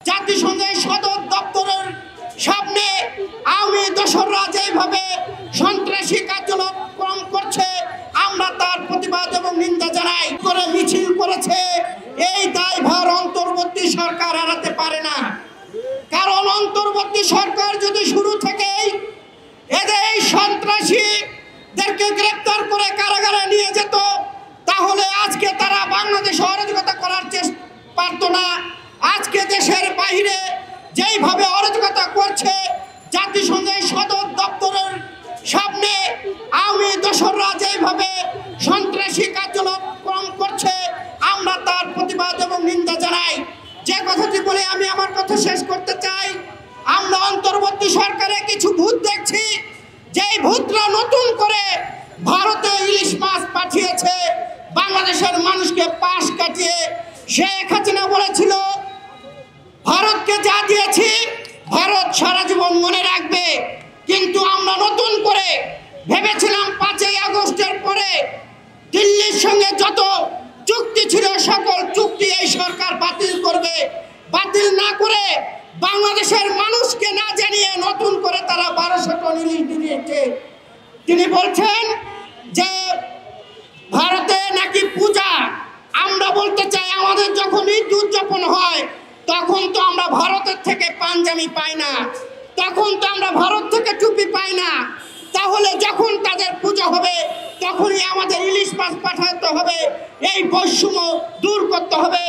জাতিসংঘের সদর দপ্তরের সামনে আওয়ামী দোসররা যেভাবে সন্ত্রাসী কার্যক্রম করছে আমরা তার প্রতিবাদ এবং নিন্দা জানাই। করে মিছিল করেছে, এই দায়ভার অন্তর্বর্তী সরকার এড়াতে পারে না। কারণ অন্তর্বর্তী সরকার যদি শুরু থেকেই এদের এই সন্ত্রাসীদেরকে গ্রেপ্তার করে কারাগারে নিয়ে যেত, তাহলে আজকে তারা বাংলাদেশে অরাজকতা করার চেষ্টা পারত না। আজকে দেশের বাইরে যেইভাবে অরাজকতা করছে, জাতিসংঘের সদর দপ্তরের সামনে আওয়ামী দোসররা যেভাবে সন্ত্রাসী কার্যক্রম করছে আমরা তার প্রতিবাদ এবং নিন্দা জানাই। যে কথাটি বলে আমি আমার কথা শেষ করতে চাই, আমরা অন্তর্বর্তী সরকারে কিছু ভূত দেখছি, যেই ভূতরা নতুন করে ভারতে ইলিশ মাছ পাঠিয়েছে বাংলাদেশের মানুষকে পাশ কাটিয়ে। শেখ হাসিনা বলেছিল ভারতকে যা দিয়েছি ভারত সারা জীবন মনে রাখবে, কিন্তু আমরা নতুন করে ভেবেছিলাম 5ই আগস্টের পরে দিল্লির সঙ্গে যত চুক্তি ছিল সকল চুক্তি এই সরকার বাতিল করবে। বাতিল না করে বাংলাদেশের মানুষকে না জানিয়ে নতুন করে তারা 1200 টন ইলিশ দিয়েছে। তিনি বলছেন যে ভারতে নাকি পূজা। আমরা বলতে চাই আমাদের যখন ঈদ উদযাপন হয় তখন তো আমরা ভারতের থেকে পাঞ্জাবি পাই না, তখন তো আমরা ভারত থেকে টুপি পাই না। তাহলে যখন তাদের পূজা হবে তখনই আমাদের ইলিশ মাছ পাঠাতে হবে। এই বৈষম্য দূর করতে হবে।